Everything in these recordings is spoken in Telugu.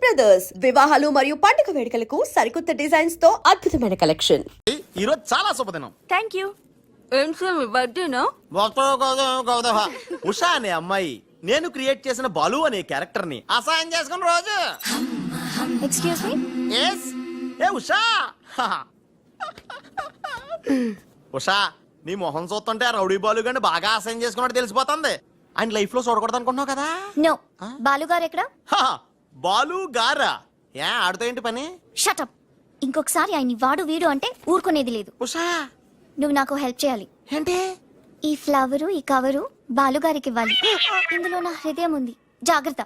బ్రదర్స్ వివాహాలు మరియు పండుగ వేడుకలకు సరికొత్త డిజైన్స్ తో అద్భుతమైన కలెక్షన్. ఈ రోజు చాలా శుభదినం. Thank you. ఏం సార్ మీ బర్త్డేనా? ఉషా అనే అమ్మాయి నేను క్రియేట్ చేసిన బాలు అనే క్యారెక్టర్ ని అసహాయం చేసుకున్న రోజు. Excuse me. ఎస్ ఏ ఉషా. ఉషా నీ మొహం చూస్తుంటే ఆ రౌడీ బాలు గాని బాగా అసహాయం చేసుకున్నట్టు తెలిసిపోతుంది. ఆయన లైఫ్ లో చూడకూడదు అనుకుంటున్నావు కదా. నో. బాలు గారు ఎక్కడ? బాలు గారా? ఏ ఆడుతో ఏంటి పని? షటప్. ఇంకొకసారి ఆయన్ని వాడు వీడు అంటే ఊరుకునేది లేదు. ఉషా నువ్వు నాకు హెల్ప్ చేయాలి. ఏంటి? ఈ ఫ్లవరు ఈ కవరు బాలుగారికి ఇవ్వాలి. ఇందులో నా హృదయం ఉంది, జాగ్రత్త.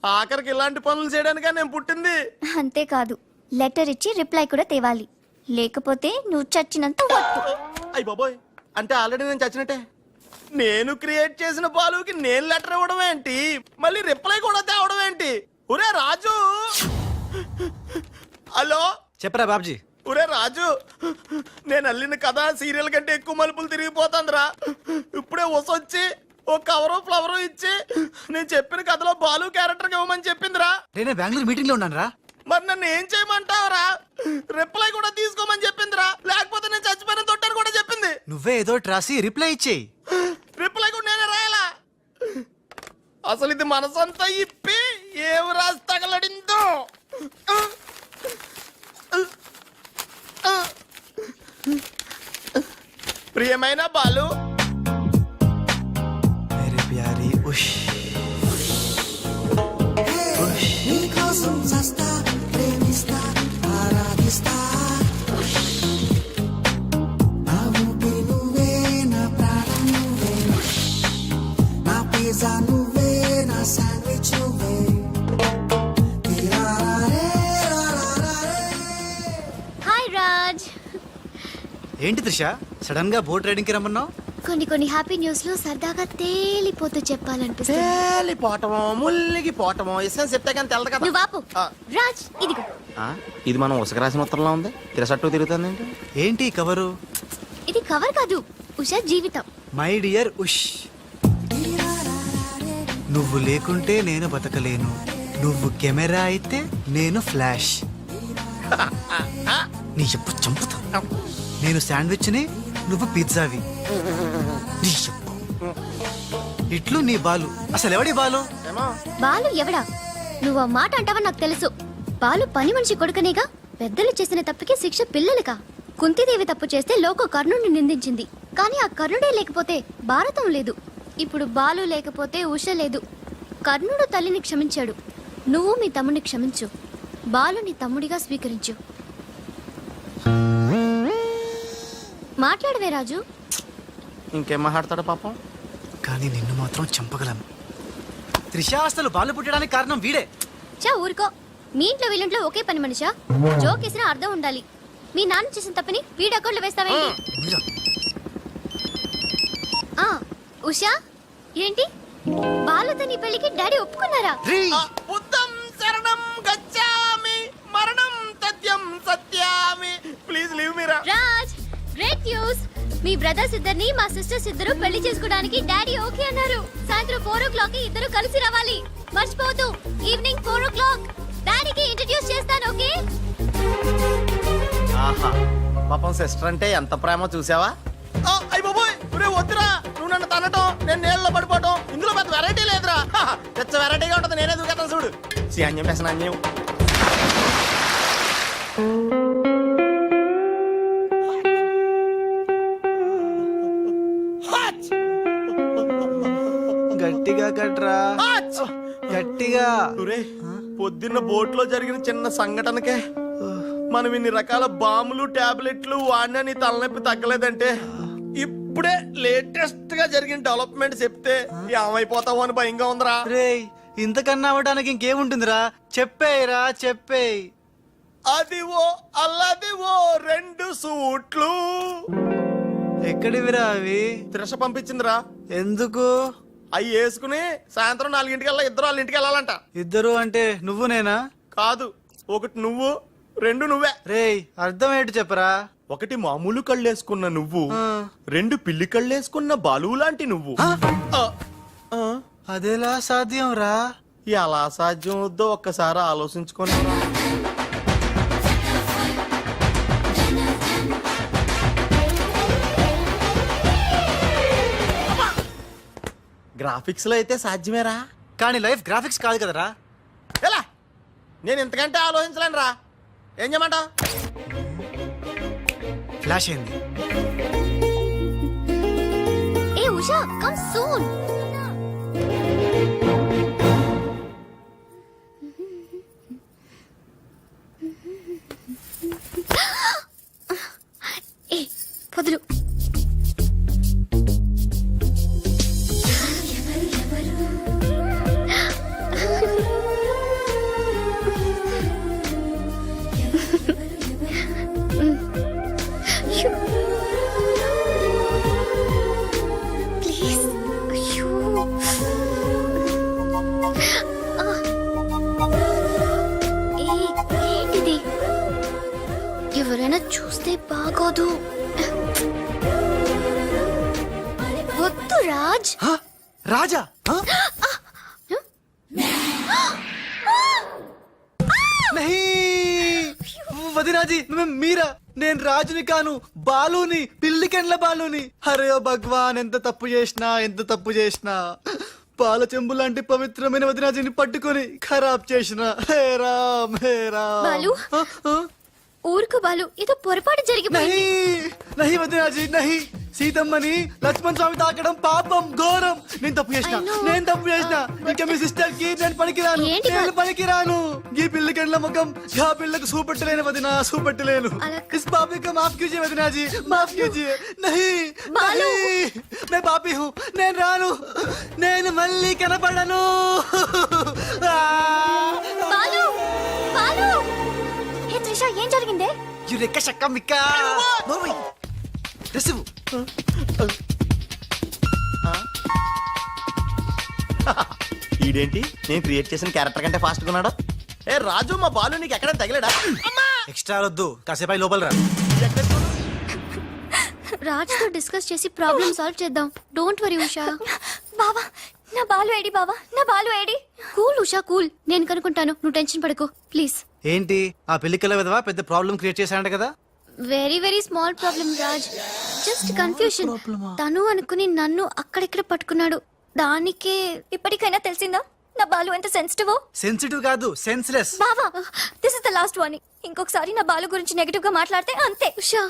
ఆఖరికి ఇలాంటి పనులు చేయడానికా నేను పుట్టింది? అంతేకాదు, లెటర్ ఇచ్చి రిప్లై కూడా తేవాలి. లేకపోతే నువ్వు చచ్చినంత ఒట్టు. అయ్య బాబోయ్, అంటే ఆల్రెడీ నేను చచ్చినట్టే. నేను క్రియేట్ చేసిన బాలుకి నేను లెటర్ ఇవ్వడం ఏంటి, మళ్ళీ రిప్లై కూడా తేవడం ఏంటి? ఒరే రాజు. హలో చెప్పరా బాబ్జీ. ఒరే రాజు, నేను అల్లిన కథ సీరియల్ కంటే ఎక్కువ మలుపులు తిరిగిపోతుందిరా. ఇప్పుడే వసొచ్చి ఓ కవరు ఫ్లవరు ఇచ్చి నేను చెప్పిన కథలో బాలు క్యారెక్టర్ ఇవ్వమని చెప్పిందిరా. నేను బెంగళూరు మీటింగ్ లో ఉన్నాను రా. మరి నన్ను ఏం చేయమంటావురా? రిప్లై కూడా తీసుకోమని చెప్పిందిరా. లేకపోతే నేను చచ్చిపోయిన తొట్టని కూడా చెప్పింది. నువ్వే ఏదో రాసి రిప్లై ఇచ్చేయి. రిప్లై కూడా నేనే రాయాలా? అసలు ఇది మనసంతా ఇప్పి ఏం రాసి తగలడిందో. ప్రియమైన బాలు, మేరే ప్యారీ ఉష్ ఉష్. నీకోసం చస్తా, ప్రేమిస్తా, ఆరాధిస్తా. నా ఊపిరి నువ్వే, నా ప్రాణం నువ్వే, నా పిజ్జా నువ్వే, నా శాండ్విచ్ నువ్వే. హాయ్ రాజ్. ఏంటి త్రిష, సడన్ గా బోట్ రైడింగ్ కి రమ్మన్నావు? కొన్ని హ్యాపీ న్యూస్ లో సరదాగా తేలిపోతూ చెప్పాలనిపిస్తుంది. తేలిపోవటమో ముల్లిగిపోవటమో ఇష్టం చెప్తే కానీ తెలదు కదా. నువ్వు ఆపు. రాజ్, ఇదిగో. ఇది మనం ఉసక రాసిన ఉత్తరంలో ఉంది. తిరసట్టు తిరుగుతుంది ఏంటి? ఏంటి ఈ కవరు? ఇది కవర్ కాదు, ఉషా జీవితం. మై డియర్ ఉష్, నువ్వు లేకుంటే నేను బతకలేను. నువ్వు కెమెరా అయితే నేను ఫ్లాష్. నీ చెప్పు చంపుతా. నేను శాండ్విచ్ ని, నువ్వు పిజ్జావి. నీ చెప్పు. ఇట్లు నీ బాలు. అసలు ఎవడి బాలు? బాలు ఎవడా? నువ్వు ఆ మాట అంటావని నాకు తెలుసు. బాలు పని మనిషి కొడుకనేగా. పెద్దలు చేసిన తప్పుకి శిక్ష పిల్లలకా? కుంతిదేవి తప్పు చేస్తే లోక కర్ణుడిని నిందించింది. కానీ ఆ కర్ణుడే లేకపోతే భారతం లేదు. ఇప్పుడు బాలు లేకపోతే ఉష లేదు. కర్ణుడు తల్లిని క్షమించాడు. నువ్వు మీ తమ్ముడిని క్షమించు. బాలుని తమ్ముడిగా స్వీకరించు. మాట్లాడవే రాజు. ఇంకేం మాట్లాడతాడు పాపం. కానీ నిన్ను మాత్రం చంపగలను. త్రిష, అసలు బాలు పుట్టడానికి కారణం వీడే. చా ఊరుకో. మీ ఇంట్లో వీళ్ళంట్లో ఒకే పని మనిషా? జోకేసిన అర్థం ఉండాలి. మీ నాన్న చేసిన తప్పని వీడి అకౌంట్లో వేస్తావేంటి? ఉషా, ఏంటి బాలుతో నీ పెళ్లికి డాడీ ఒప్పుకున్నారా? బుద్ధం శరణం గచ్ఛామి, మరణం తథ్యం సత్యామి. ప్లీజ్ లీవ్ మీ రా. Raj, great news. మీ బ్రదర్స్ ఇద్దరిని మా సిస్టర్స్ ఇద్దరు పెళ్లి చేసుకోవడానికి డాడీ ఓకే అన్నారు. సాయంత్రం 4 o'clock కి ఇద్దరు కలిసి రావాలి. మర్చిపోవద్దు. ఈవినింగ్ 4 o'clock డాడీకి ఇంట్రడ్యూస్ చేస్తాను. ఓకే? ఆహా, పాపం సిస్టర్ అంటే ఎంత ప్రేమో చూసావా? అయ్య బాబోయ్, ఒరే వద్దురా. నువ్వు నన్ను తనటం, నేను నీళ్ళలో పడిపోవటం, ఇందులో పెద్ద వెరైటీ లేదురా. పెద్ద వెరైటీగా ఉంటుంది. నేనే దూకేతాను చూడు. అన్యం వేసిన అన్యం. గట్టిగా కట్రా, గట్టిగా. పొద్దున్న బోట్ లో జరిగిన చిన్న సంఘటనకే మనం ఇన్ని రకాల బాంబులు టాబ్లెట్లు వాడినా నీ తలనొప్పి తగ్గలేదంటే ఇప్పుడే లేటెస్ట్ గా జరిగిన డెవలప్మెంట్ చెప్తే ఏమైపోతావు అని భయంగా ఉందిరా. రేయ్, ఇంతకన్నా అవ్వడానికి ఇంకేముంటుందిరా? చెప్పేయరా, చెప్పేయ్. అదివో అల్లదివో 2 సూట్లు. ఎక్కడివిరా అవి? త్రిష పంపించిందిరా. ఎందుకు? అవి వేసుకుని సాయంత్రం 4 ఇద్దరు వాళ్ళ ఇంటికి వెళ్ళాలంట. ఇద్దరు అంటే నువ్వు నేనా? కాదు, ఒకటి నువ్వు, 2 నువ్వే. రేయ్, అర్థం ఏంటి చెప్పరా? ఒకటి మామూలు కళ్ళేసుకున్న నువ్వు, 2 పిల్లి కళ్ళేసుకున్న బాలు లాంటి నువ్వు. అదేలా సాధ్యం రా? ఎలా సాధ్యం అవుద్దో ఒక్కసారి ఆలోచించుకొని గ్రాఫిక్స్ లో అయితే సాధ్యమేరా. కానీ లైఫ్ గ్రాఫిక్స్ కాదు కదరా. ఎలా నేను ఇంతకంటే ఆలోచించలేను రా. ఏం చేయమంటావు? ఫ్లాష్ అయింది. ఏ ఉషా కమ్ సూన్. ఏ వదులు. ప్లీజ్. అయ్యో ఏంటిది? ఎవరైనా చూస్తే బాగోదు. వద్దు రాజ్. హ? రాజా హ? నహీ! వదినాజీ మీరా? నేను రాజుని కాను, బాలుని, పిల్లికెండ్ల బాలుని. అరే ఓ భగవాన్, ఎంత తప్పు చేసినా పాల చెంబు లాంటి పవిత్రమైన వదినాజీని పట్టుకొని ఖరాబ్ చేసిన. హే రామ్, హే రామ్. బాలు? ఊరుకు బాలు, ఏదో పొరపాటు జరిగిపోయింది. నహి వదినాజీ నహి. సీతమ్మని లక్ష్మణ్ స్వామి తాకడం పాపం, ఘోరం. నేను తప్పు చేసిన. ఇంకా మీ సిస్టర్ కి నేను పనికిరాను. ఈ పిల్లకెండ్ల ముఖం ఆ పిల్లకు చూపెట్టలేను వదినా, చూపెట్టలేను. ఇస్ పాపి को माफ कीजिए वदना जी, माफ कीजिए. नहीं బాలు. मैं पापी हूँ. నేను రాను, నేను మళ్ళీ కనపడను. బాలు బాలు. ఏ త్రిష, ఏం జరిగిందే? యురెక్క షక్క మిక్క. రిసివ్. ఈడేంటి నేను క్రియేట్ చేసిన క్యారెక్టర్ కంటే ఫాస్ట్ గా ఉన్నాడు. ఏ రాజు, మా బాలు నీకు ఎక్కడ తగిలేడా? ఎక్స్ట్రా వద్దు, కాసేపు లోపల రా. రాజ్ తో డిస్కస్ చేసి ప్రాబ్లం సాల్వ్ చేద్దాం. Don't worry Usha. బావా, నా బాలు ఏడి? బావా, నా Balu AD? Cool Usha, cool. నేను కనుక్కుంటాను, నువ్వు టెన్షన్ పడకు ప్లీజ్. ఏంటి ఆ పెళ్లికల విధవా పెద్ద ప్రాబ్లం క్రియేట్ చేశాడంట కదా? Very very small problem Raj, just confusion. తను అనుకుని నన్ను అక్కడిక్కడ పట్టుకున్నాడు. దానికే ఇప్పటికైనా తెలిసిందా నా బాలు ఎంత సెన్సిటివ్? సెన్సిటివ్ కాదు, సెన్స్లెస్. బావా, this is the last warning. ఇంకొకసారి నా బాలు గురించి నెగటివ్ గా మాట్లాడితే అంతే. ఉషా.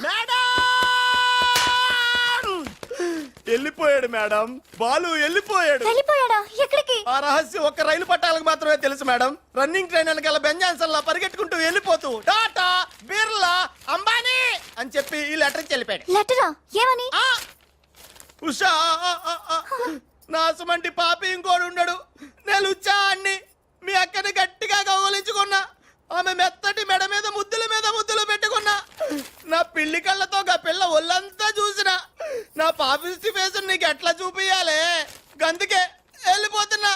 వెళ్ళిపోయాడు మేడం, బాలు వెళ్ళిపోయాడు. వెళ్ళిపోయాడా? ఎక్కడికి? ఆ రహస్యం ఒక్క రైలు పట్టాలకు మాత్రమే తెలుసు మేడం. రన్నింగ్ ట్రైన్ వెనకాల బెంజాన్సన్ లా పరిగెట్టుకుంటూ వెళ్ళిపోతూ టాటా, బిర్లా, అంబానీ అని చెప్పి ఈ లెటర్ ఇచ్చి వెళ్ళిపోయాడు. లెటరా? ఏమని? ఉషా, నా సుమంటి పాపి ఇంకోడు ఉండడు. నేను అన్ని మీ అక్కని గట్టిగా కౌగలించుకున్నా. ఆమె మెత్తటి మెడ మీద ముద్దులు పెట్టుకున్నా. నా పిల్లి కళ్ళతో ఆ పిల్ల ఒళ్ళంతా చూసిన. నా పాపిస్టి ఫేస్ నీకు ఎట్లా చూపియాలే? గందుకే వెళ్ళిపోతున్నా.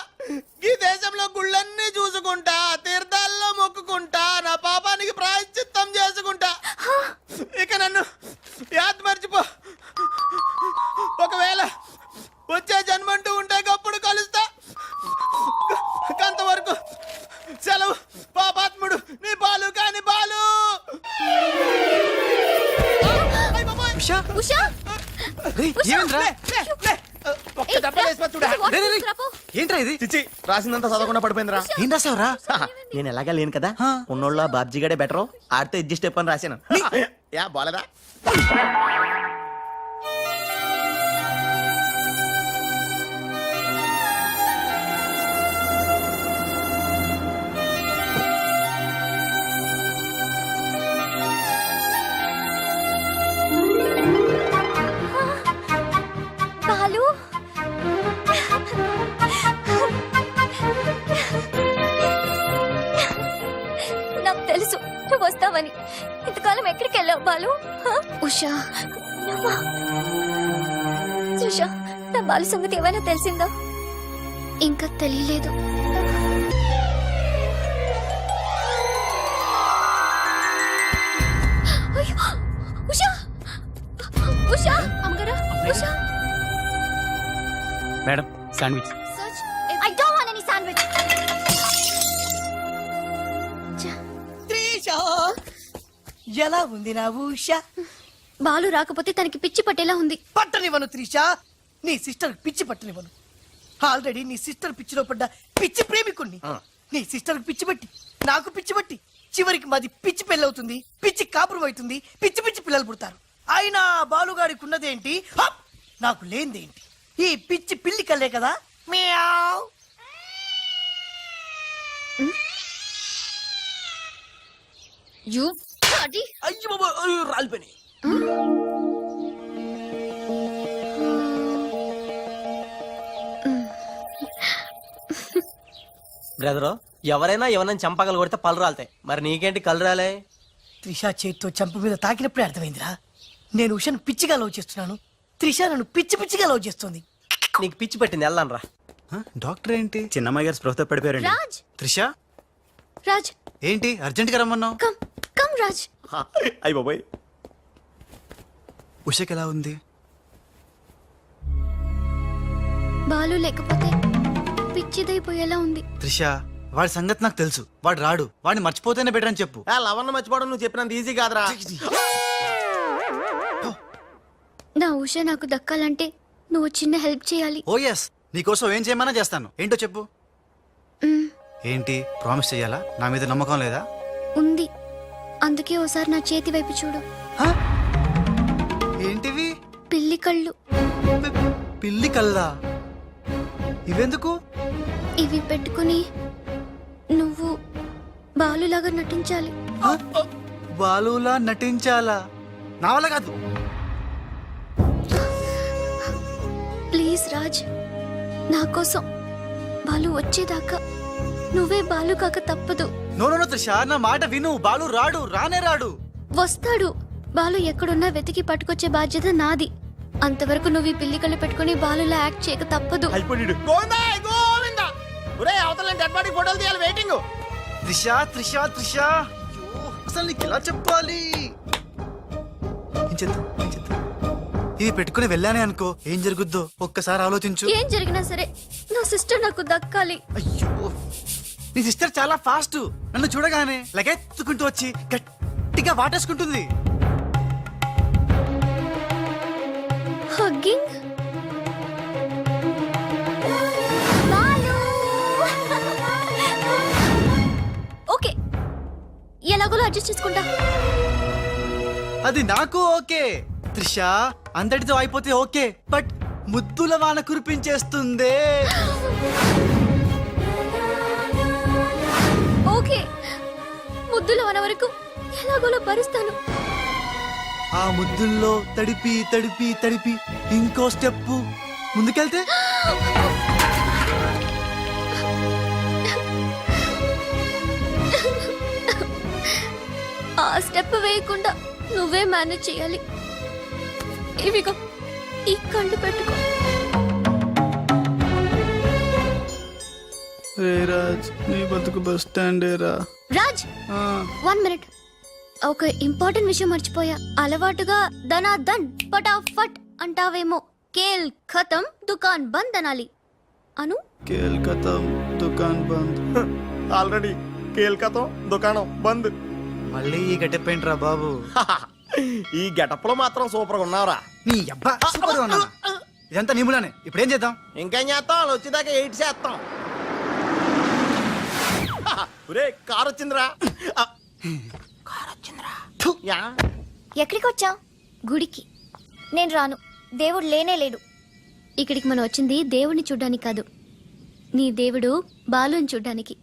ఈ దేశంలో గుళ్ళన్నీ చూసుకుంటా, తీర్థాల్లో మొక్కుకుంటా, నా పాపానికి ప్రాయశ్చిత్తం చేసుకుంటా. ఇక నన్ను యాద్ మర్చిపో. ఒకవేళ వచ్చే జన్మంటూ ఉంటే గప్పుడు కలుస్తా. అంతవరకు సెలవు. పాపాత్ముడు నీ బాలు కాని బాలు. ఉషా, ఉషా. ఏమైందిరా? ఒక్క దెబ్బ వేసి చూడా. ఏంట్రా ఇది? చిచ్చి, రాసిందంతా చదవకుండా పడిపోయిందిరా. ఏం రాసావురా? నేను ఎలాగా లేను కదా, ఉన్నోళ్ళ బాబ్జీ గడే బెటర్, ఆడితో అడ్జస్ట్ అయిపోయి రాశాను. యా బాలేదా? బాలు, నాకు తెలుసు నువ్వు వస్తావని. ఇంతకాలం ఎక్కడికి వెళ్ళావు బాలు? ఉషా, ఉషా, నా బాలు సంగతి ఏమైనా తెలిసిందా? ఇంకా తెలియలేదు. ఉషా, ఉషా, అమ్మగారా, Usha. Madam, sandwich. I don't want any sandwich. ఎలా ఉంది నా ఊష? బాలు రాకపోతే తనకి పిచ్చి పట్టేలా ఉంది. పట్టనివ్వను త్రిష, నీ సిస్టర్ పిచ్చి పట్టనివ్వను. ఆల్రెడీ నీ సిస్టర్ పిచ్చిలో పడ్డ పిచ్చి ప్రేమికుణ్ణి. నీ సిస్టర్ పిచ్చి పట్టి నాకు పిచ్చి పట్టి చివరికి మాది పిచ్చి పెళ్ళవుతుంది, పిచ్చి కాపురం అవుతుంది, పిచ్చి పిచ్చి పిల్లలు పుడతారు. అయినా బాలుగాడికి ఉన్నదేంటి, హప్! నాకు లేనిదేంటి? ఈ పిచ్చి పిల్లి కల్లే కదా. మియావ్. యు అది అయ్యో బాబా, అయ్యో, రాలిపోయినాయి. బ్రదరు, ఎవరైనా ఎవరైనా చంపగలు కొడితే పళ్ళు రాలుతాయి, మరి నీకేంటి కళ్ళు రాలే? త్రిష చేత్తో చంప మీద తాకినప్పుడే అర్థమైందిరా. నేను ఉషను పిచ్చిగా లవ్ చేస్తున్నాను, త్రిష నన్ను పిచ్చి పిచ్చిగా లవ్ చేస్తుంది. నీకు పిచ్చి పట్టింది, వెళ్ళాను రా. డాక్టర్ ఏంటి చిన్నమ్మాయి గారు స్పృహతో పడిపోయారండి. రాజ్ త్రిష రాజ్ ఏంటి అర్జెంట్ గా రమ్మన్నావు? Come come Raj. అయ్య బాబాయ్, ఉషకి ఎలా ఉంది? బాలు లేకపోతే పిచ్చిదైపోయేలా ఉంది. త్రిష వాడి సంగతి నాకు తెలుసు, వాడు రాడు, వాడిని మర్చిపోతేనే బెటర్ అని చెప్పు. లవన్న మర్చిపోవడం నువ్వు చెప్పినంత ఈజీ కాదురా. నా ఉష నాకు దక్కాలంటే నువ్వు చిన్న హెల్ప్ చేయాలి. ఓ ఎస్, నీకోసం ఏం చేయమన్నా చేస్తాను. ఏంటో చెప్పు. మ్, ఏంటి ప్రామిస్ చెయ్యాలా? నా మీద నమ్మకం లేదా? ఉంది. అందుకే ఓసారి నా చేతి వైపు చూడు. హ? ఏంటివి? పిల్లి కళ్ళు. పిల్లి కల్లా? ఇవెందుకు? ఇవి పెట్టుకుని నువ్వు బాలులాగా నటించాలి. హ? బాలులా నటించాలా? నా వల్ల కాదు. ప్లీజ్ రాజ్, నా కోసం బాలు వచ్చేదాకా నువ్వే బాలు కాక తప్పదు. నో నో నో త్రిష, నా మాట విను. బాలు రాడు, రానే రాడు. వస్తాడు. బాలు ఎక్కడున్నా వెతికి పట్టుకొచ్చే బాధ్యత నాది. అంతవరకు నువ్వు ఈ పిల్లి కళ్ళు పెట్టుకుని బాలులా యాక్ట్ చేయక తప్పదు. అయిపోయాడు. గోవిందా, గోవిందా. ఒరేయ్, అవతల డెడ్ బాడీ ఫోటోలు తీయాలి, వెయిటింగ్. త్రిష త్రిష త్రిష, అయ్యో, అసలు నీకు ఎలా చెప్పాలి? ఏం చేద్దాం, ఏం చేద్దాం? ఇవి పెట్టుకుని వెళ్ళానే అనుకో, ఏం జరుగుద్దో ఒక్కసారి ఆలోచించు. ఏం జరిగినా సరే నా సిస్టర్ నాకు దక్కాలి. అయ్యో, నీ సిస్టర్ చాలా ఫాస్ట్. నన్ను చూడగానే లగెత్తుకుంటూ వచ్చి గట్టిగా వాటేసుకుంటుంది. హగ్గింగ్. ఓకే, ఎలాగోలో అడ్జస్ట్ చేసుకుంటా. అది నాకు ఓకే త్రిష, అందరితో అయిపోతే ఓకే, బట్ ముద్దుల వాన కురిపించేస్తుందే. ఓకే, ముద్దులు అన్న వరకు ఎలాగోలో భరిస్తాను. ఆ ముద్దుల్లో తడిపి తడిపి తడిపి ఇంకో స్టెప్ ముందుకెళ్తే ఆ స్టెప్ వేయకుండా నువ్వే మేనేజ్ చేయాలి. ఇవిగో ఈ కళ్ళు పెట్టుకో. రే రాజ్, నీ బతుకు బస్ స్టాండే రా. రాజ్, 1 మినిట్. ఒక ఇంపార్టెంట్ విషయం మర్చిపోయా. అలవాటుగా దనా దన్ ఫటాఫట్ అంటావేమో. కేల్ ఖతం దుకాన్ బంద్ అనాలి. అను. కేల్కతం దుకాన్ బంద్. ఆల్రెడీ కేల్కతం దుకాణం బంద్. మళ్ళీ ఈ గట్టెప్పేంట్రా బాబు? ఈ గెటప్ లో మాత్రం సూపర్ గా ఉన్నావురా. నీ అబ్బా సూపర్ గా ఉన్నానా? ఇదంతా నీములానే. ఇప్పుడు ఏం చేద్దాం? ఇంకేం చేస్తాం, వాళ్ళు వచ్చేదాకా 8 చేస్తాం. ఒరే, కార్ వచ్చిందిరా. థు, యా. ఎక్కడికి వచ్చావు? గుడికి. నేను రాను, దేవుడు లేనే లేడు. ఇక్కడికి మనం వచ్చింది దేవుడిని చూడ్డానికి కాదు, నీ దేవుడు బాలుని చూడ్డానికి.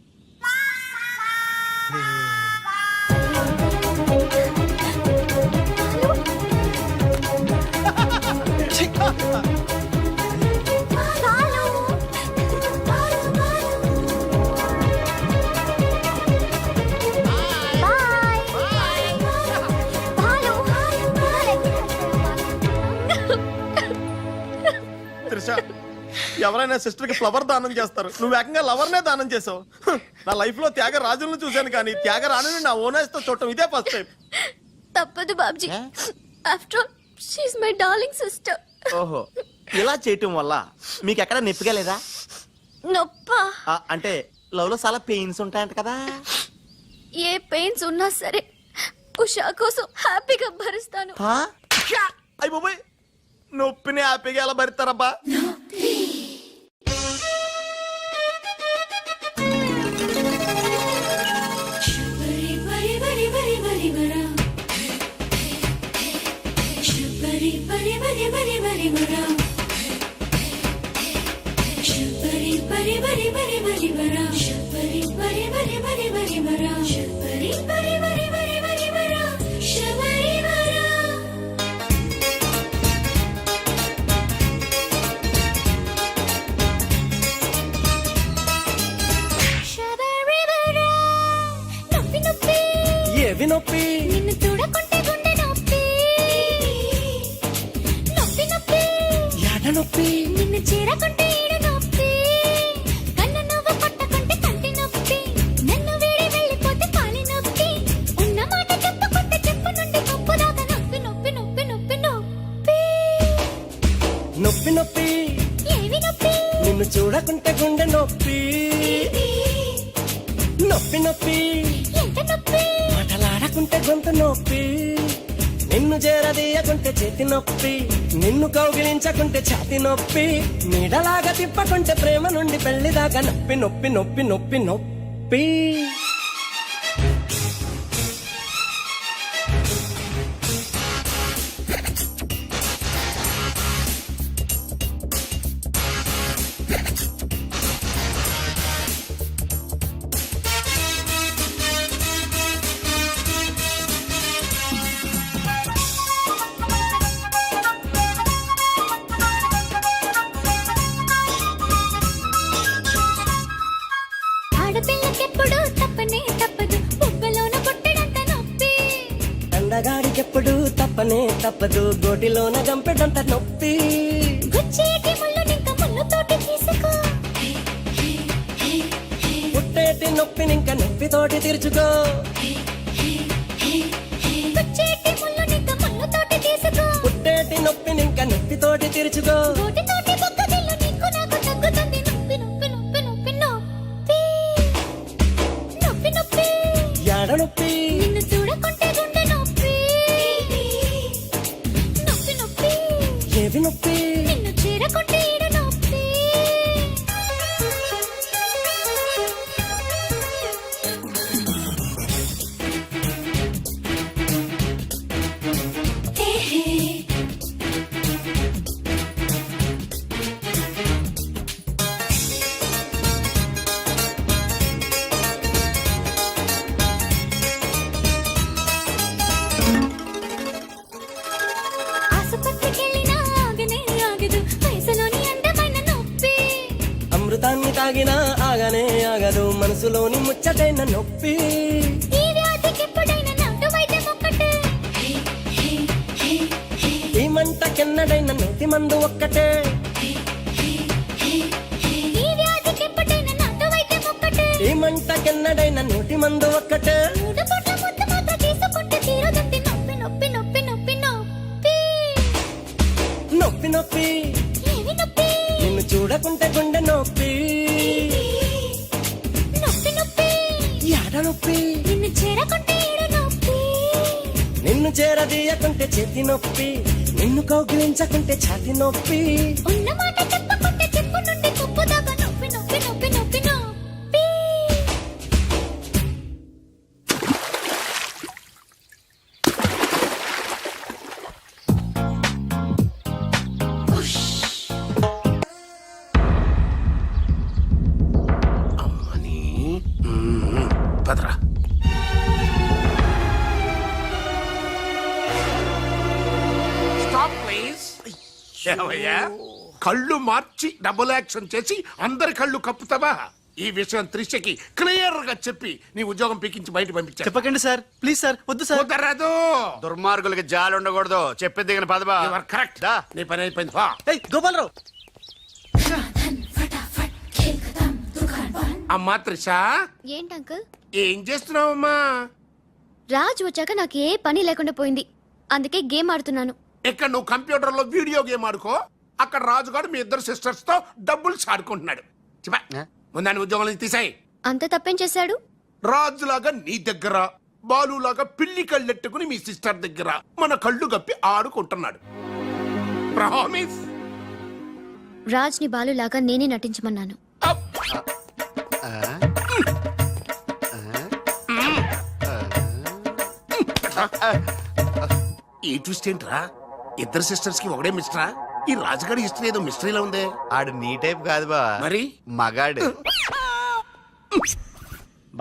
త్రిష, ఎవరైనా సిస్టర్ కి ఫ్లవర్ దానం చేస్తారు, నువ్వు ఏకంగా లవర్ నే దానం చేసావు. నా లైఫ్ లో త్యాగరాజులను చూశాను, కానీ త్యాగరాణిని నా ఓనర్స్ తో చూడటం ఇదే ఫస్ట్ టైం. తప్పదు Babji, after all she is my darling sister. ఓహో, ఇలా చేయటం వల్ల మీకు ఎక్కడ నొప్పిగా లేదా? నొప్పా? అంటే లవ్ లో చాలా పెయిన్స్ ఉంటాయంట కదా. ఏ పెయిన్స్ ఉన్నా సరే ఉషా కోసం హ్యాపీగా భరిస్తాను. అయ్యి బాబాయ్, నొప్పిని హ్యాపీగా ఎలా భరిస్తారబ్బా? నొప్పి నొప్పి ఏవి నొప్పి? నిన్ను చూడకుంటే గుండె నొప్పి. నొప్పి నొప్పి ఎడ నొప్పి? నిన్ను చేరకుంటే ఈడు నొప్పి. కన్ను నువ్వు పట్టకుంటే కంటి నొప్పి. నన్ను వీడి వెళ్ళిపోతే కాలి నొప్పి. ఉన్న మాట చెప్పుకుంటే చెప్పు నుండి కప్పు దాకా నొప్పి నొప్పి నొప్పి నొప్పి నొప్పి. నొప్పి నొప్పి ఏవి నొప్పి? నిన్ను చూడకుంటే గుండె నొప్పి. నొప్పి నొప్పి ఎంత నొప్పి? మాటలాడకుంటే గొంతు నొప్పి. నిన్ను చేరదీయకుంటే చేతి నొప్పి. నిన్ను కౌగిలించకుంటే ఛాతి నొప్పి. నీడలాగా తిప్పకుంటే ప్రేమ నుండి పెళ్లి దాకా నొప్పి నొప్పి నొప్పి నొప్పి నొప్పి. ఆడపిల్లకెప్పుడు తప్పనే తప్పదు, బుగ్గలోన పుట్టడంత నొప్పి. అందగాడికెప్పుడు తప్పనే తప్పదు, గోటిలోన గంపెడంత నొప్పి. గుచ్చేటి ముళ్ళు నింక ముళ్ళుతోటి తీసుకో. పుట్టేటి నొప్పినింక నొప్పితోటి తీర్చుకో. గుచ్చేటి ముళ్ళు నింక ముళ్ళుతోటి తీసుకో. పుట్టేటి నొప్పినింక నొప్పితోటి తీర్చుకో. గోటితోటి బొగ్గదిల్లు నీకు నాకు తగ్గుతుంది నొప్పి నొప్పి నొప్పి నొప్పి నొప్పి. నొప్పి నొప్పి ఎడ నొప్పి? నిన్ను చూడకుంటే గుండె నొప్పి. నొప్పి నొప్పి ఏవి నొప్పి? నిన్ను చేరకుంటే ఈడు నొప్పి. ఆసుపత్రికెళ్ళినా ఆగనే ఆగదు వయసులోని అందమైన నొప్పి. అమృతాన్ని తాగినా ఆగనే ఆగదు, మనసులోని ముచ్చటైన నొప్పి. ఈ వ్యాధికెప్పుడైనా నాటు వైద్యం ఒక్కటే. ఈ మంటకెన్నడైన నోటి మందు ఒక్కటే. ఈ వ్యాధికెప్పుడైనా నాటు వైద్యం ఒక్కటే. ఈ మంటకెన్నడైన నోటి మందు ఒక్కటే. మూడు పూట్ల ముద్దు మాత్ర తీసుకుంటే తీరదండి నొప్పి నొప్పి నొప్పి నొప్పి నొప్పి. నొప్పి నొప్పి ఏవి నొప్పి? నిన్ను చూడకుంటే గుండె నొప్పి. నొప్పి నొప్పి ఎడ నొప్పి? నిన్ను చేరకుంటే ఈడు నొప్పి. నిన్ను చేరదీయకుంటే చేతి నొప్పి. నిన్ను కౌగిలించకుంటే ఛాతి నొప్పి. ఉన్న మాట చెప్పకుంటే చెప్పు నుండి కప్పు దాకా నొప్పి నొప్పి నొప్పి నొప్పి నొప్పి. అమ్మని పదరా. Stop please. ఏమయ్యా, కళ్ళు మార్చి డబుల్ యాక్షన్ చేసి అందరి కళ్ళు కప్పుతావా? ఈ విషయం త్రిషకి క్లియర్ గా చెప్పి నీ ఉద్యోగం పీకించి బయట పంపించా. చెప్పకండి సార్, ప్లీజ్ సార్, వద్దు సార్. కుదరదు. దుర్మార్గులకి జాలి ఉండకూడదు. చెప్పేది దిగిన పదబా. You are correct. నీ పని అయిపోయింది. వా. ఏయ్ గోపాలరావు, అమ్మా త్రిష, ఏంటి అంకుల్? ఏం చేస్తున్నావమ్మా? రాజు వచ్చాక నాకు ఏ పని లేకుండా పోయింది, అందుకే గేమ్ ఆడుతున్నాను. ఇక్కడ నువ్వు కంప్యూటర్ లో వీడియో గేమ్ ఆడుకో, అక్కడ రాజుగాడు మీ ఇద్దరు సిస్టర్స్ తో డబ్బులు ఆడుకుంటున్నాడు. ముందాన్ని ఉద్యోగం నుంచి తీసాయి. అంత తప్పేం చేశాడు? రాజులాగా నీ దగ్గర బాలులాగా పిల్లి కళ్ళెట్టుకుని మీ సిస్టర్ దగ్గర మన కళ్ళు గప్పి ఆడుకుంటున్నాడు. ప్రామిస్. రాజ్ ని బాలులాగా నేనే నటించమన్నాను. ఈ ట్విస్ట్ ఏంట్రా? ఇద్దరు సిస్టర్స్ కి ఒకడే మిస్టరా? ఈ రాజుగారి హిస్టరీ ఏదో మిస్టరీలో ఉందే. ఆడు నీ టైప్ కాదు బా, మరి మగాడు.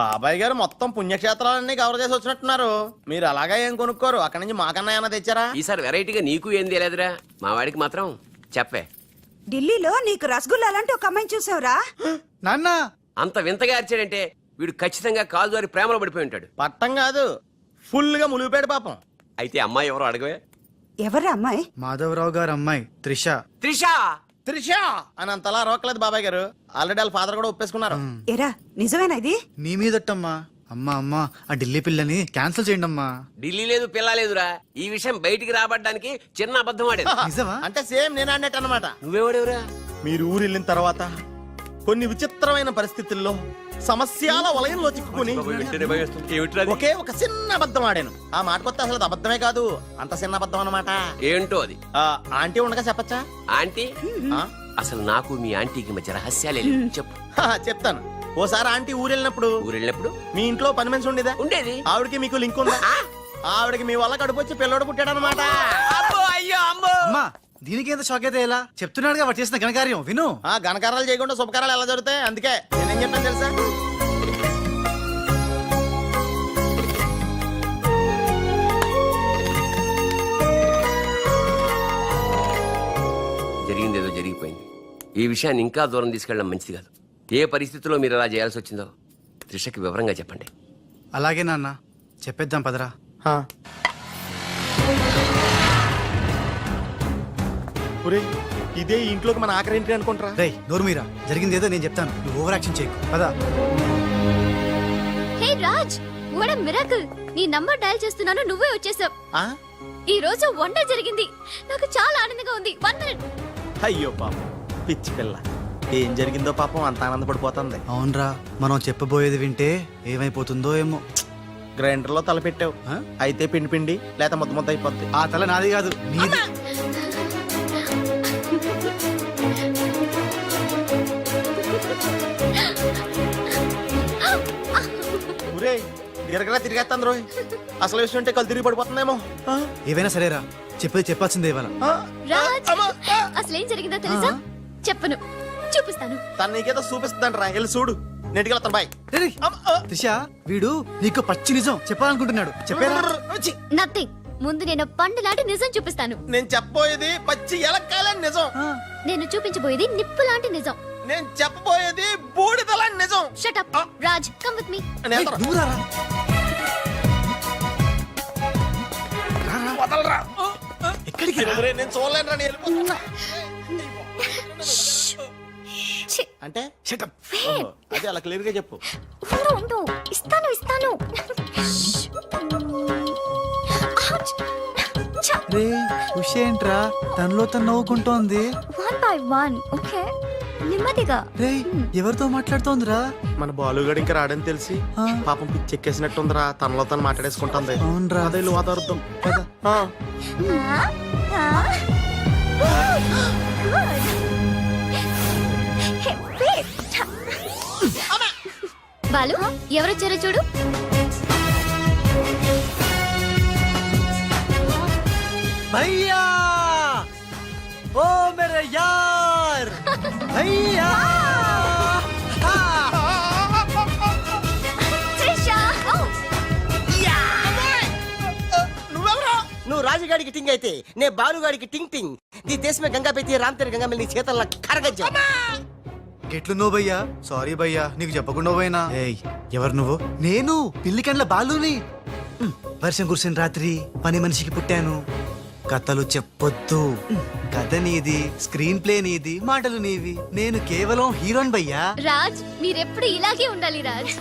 బాబాయ్ గారు మొత్తం పుణ్యక్షేత్రాలన్నీ కవర్ చేసి వచ్చినట్టున్నారు. మీరు అలాగా ఏం కొనుక్కోరు, అక్కడి నుంచి మాకన్నా ఏమైనా తెచ్చారా? ఈసారి వెరైటీగా నీకు ఏం తెలియదురా, మా వాడికి మాత్రం చెప్పే. ఢిల్లీలో నీకు రసగుల్లా లాంటి ఒక అమ్మాయిని చూసావురా? నాన్న అంత వింతగా అరిచాడంటే వీడు ఖచ్చితంగా కాలు ద్వారా ప్రేమలో పడిపోయి ఉంటాడు. పట్టం కాదు, ఫుల్ గా మునిగిపోయాడు పాపం. అయితే అమ్మాయి ఎవరో అడగవే. ఎవరా అమ్మాయి? మాధవరావు గారు అమ్మాయి త్రిష. త్రిషా. త్రిష అని అంతలా రోకలేదు బాబాయ్ గారు. ఆల్రెడీ వాళ్ళ ఫాదర్ కూడా ఒప్పేసుకున్నారు. ఎరా నిజమేనా ఇది? మీ మీదట్టమ్మా. అమ్మా అమ్మా ఆ ఢిల్లీ పిల్లని క్యాన్సిల్ చేయండి అమ్మా. ఢిల్లీ లేదు పిల్ల లేదురా, ఈ విషయం బయటికి రాబడ్డానికి చిన్న అబద్ధం ఆడేది. నిజమా? అంటే సేమ్ నేను అన్నట్టు అనమాట. నువ్వేవాడేవురా? మీరు ఊరు వెళ్ళిన తర్వాత కొన్ని విచిత్రమైన పరిస్థితుల్లో సమస్యల వలయంలో చిక్కుకుని ఒకే ఒక చిన్న అబద్ధం ఆడాను. ఆ మాట కొత్త అసలు అది అబద్ధమే కాదు, అంత చిన్న అబద్ధం అన్నమాట. ఏంటో అది? ఆంటీ ఉండగా చెప్పచ్చా? ఆంటీ? ఆ? అసలు నాకు మీ ఆంటీకి మధ్య రహస్యాలే లేవు. చెప్పు. చెప్తాను. ఓసారి ఆంటీ ఊరు వెళ్ళినప్పుడు ఊరెళ్ళినప్పుడు మీ ఇంట్లో పని మనిషి ఉండేదా? ఉండేది. ఆవిడకి మీకు లింక్ ఉందా? ఆవిడకి మీ వల్ల కడుపు వచ్చి పిల్లోడు పుట్టాడు అనమాట. అమ్మా దీనికి ఎంత షాక్ అయితే ఎలా? చెప్తున్నాడుగా వాడు చేసిన ఘనకార్యం విను. ఘనకారాలు చేయకుండా శుభకారాలు ఎలా జరుగుతాయి? అందుకే నేనేం చెప్పాను తెలుసా? జరిగిందేదో జరిగిపోయింది. ఈ విషయాన్ని ఇంకా దూరం తీసుకెళ్ళడం మంచిది కాదు. ఏ పరిస్థితుల్లో మీరు అలా చేయాల్సి వచ్చిందో త్రిషకి వివరంగా చెప్పండి. అలాగే నాన్న చెప్పేద్దాం పదరా. ఒరేయ్, ఇదే ఈ ఇంట్లోకి మన ఆఖరి ఎంట్రీ అనుకుంటారా? రేయ్ నోరు మీరా, జరిగింది ఏదో నేను చెప్తాను, నువ్వు ఓవర్ యాక్షన్ చేయకు పదా. హే రాజ్, వాట్ ఎ మిరాకిల్! నీ నంబర్ డయల్ చేస్తున్నాను, నువ్వే వచ్చేసావు. ఆ? ఈ రోజు వండర్ జరిగింది, నాకు చాలా ఆనందంగా ఉంది. 1 minute. అయ్యో పాపం పిచ్చి పిల్ల, ఏం జరిగిందో పాపం అంత ఆనందపడిపోతుంది. అవునరా, మనం చెప్పబోయేది వింటే ఏమైపోతుందో ఏమో. గ్రైండర్ లో తల పెట్టావు, అయితే పిండి పిండి లేక ముద్ద ముద్ద అయిపోద్ది. ఆ తల నాది కాదు నీది. ఒరేయ్, గిరగరా తిరిగేస్తాను రోయ్. అసలు విషయం ఉంటే కళ్ళు తిరిగి పడిపోతుందేమో. ఏవైనా సరేరా, చెప్పేది చెప్పాల్సిందే ఇవాళ. రాజ్, అసలు ఏం జరిగిందో తెలుసా? చెప్పను, చూపిస్తాను. తను నీకేదో చూపిస్తుందంటరా, వెళ్ళి చూడు. నెట్టుకెళ్తాను బాయ్. రేయ్, త్రిష వీడు నీకు పచ్చి నిజం చెప్పాలనుకుంటున్నాడు. చెప్పేరా? నథింగ్. ముందు నేను పండు లాంటి నిజం చూపిస్తాను. నేను చెప్పబోయేది పచ్చి ఎలక్కాలని నిజం. నేను చూపించబోయేది నిప్పు లాంటి నిజం. నేను చెప్పబోయేది బూడిదలని నిజం. Shut up Raj, come with me. నువ్వు రారా. వదలరా. ఎక్కడికి? నేను చూడలేను, వెళ్ళిపోతున్నా. అంటే అదే అలా క్లియర్ గా చెప్పు. ఉండు, ఇస్తాను ఇస్తాను. రే ఏంట్రా తనలో తను నవ్వుకుంటోంది. 1 by 1, ఓకే? నెమ్మదిగా. రే ఎవరితో మాట్లాడుతోందిరా? మన బాలుగాడు ఇంకా రాడని తెలిసి పాపం పిచ్చి ఎక్కేసినట్టుందిరా, తనలో తను మాట్లాడేసుకుంటుంది. అవునరా. అదే వాతావరణం. బాలు, ఎవరొచ్చారో చూడు. భయ్యా ఓ మేరే యార్ భయ్యా. నువ్వు రాజుగాడికి టింగ్ అయితే నే బాలుగాడికి టింగ్ టింగ్. నీ దేశమే గంగా పెట్టి రాంతరి గంగా నీ చేతల్లో కరగజ్జా. ఎట్లు నువ్వు భయ్యా? సారీ భయ్యా, నీకు చెప్పకుండా పోయినా. ఏయ్ ఎవరు నువ్వు? నేను పిల్లికండ్ల బాలుని. వర్షం కురిసిన రాత్రి పని మనిషికి పుట్టాను. కథలు చెప్పొద్దు, కథ నీది, స్క్రీన్ ప్లే నీది, మాటలు నీవి. నేను కేవలం హీరోన్ భయ్యా. రాజ్, మీరెప్పుడు ఇలాగే ఉండాలి రాజ్.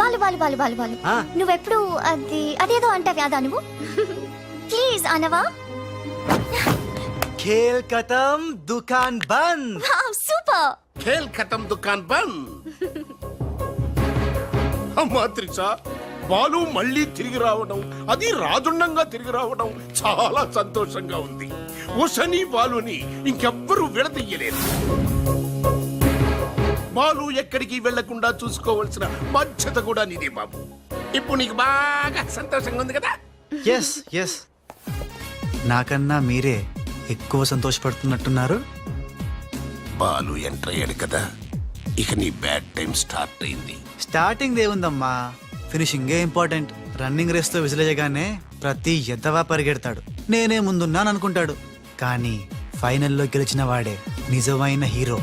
బాలు బాలు బాలు బాలు బాలు, నువ్వెప్పుడు అదేదో అంటావి, అదా నువ్వు? ప్లీజ్ అనవా? ఖేల్ ఖతం దుకాన్ బంద్. సూపర్. ఖేల్ ఖతం దుకాన్ బంద్. అమ్మా త్రిష, బాలు మళ్ళీ తిరిగి రావడం, అది రాజుండంగా తిరిగి రావడం చాలా సంతోషంగా ఉంది. ఉషని బాలుని ఇంకెవ్వరూ విడదీయలేరు. బాలు ఎక్కడికి వెళ్లకుండా చూసుకోవాల్సిన బాధ్యత కూడా నీదే బాబు. ఇప్పుడు నీకు బాగా సంతోషంగా ఉంది కదా? ఎస్ ఎస్, నాకన్నా మీరే ఎక్కువ సంతోషపడుతున్నట్టున్నారు. బాలు ఎంటర్ అయ్యాడు కదా, ఇక నీ బ్యాడ్ టైం స్టార్ట్ అయింది. స్టార్టింగ్ దేవుందమ్మా, ఫినిషింగే ఇంపార్టెంట్. రన్నింగ్ రేస్ తో విసిలేయగానే ప్రతి ఎద్దవా పరిగెడతాడు, నేనే ముందున్నాను అనుకుంటాడు. కానీ ఫైనల్లో గెలిచిన వాడే నిజమైన హీరో.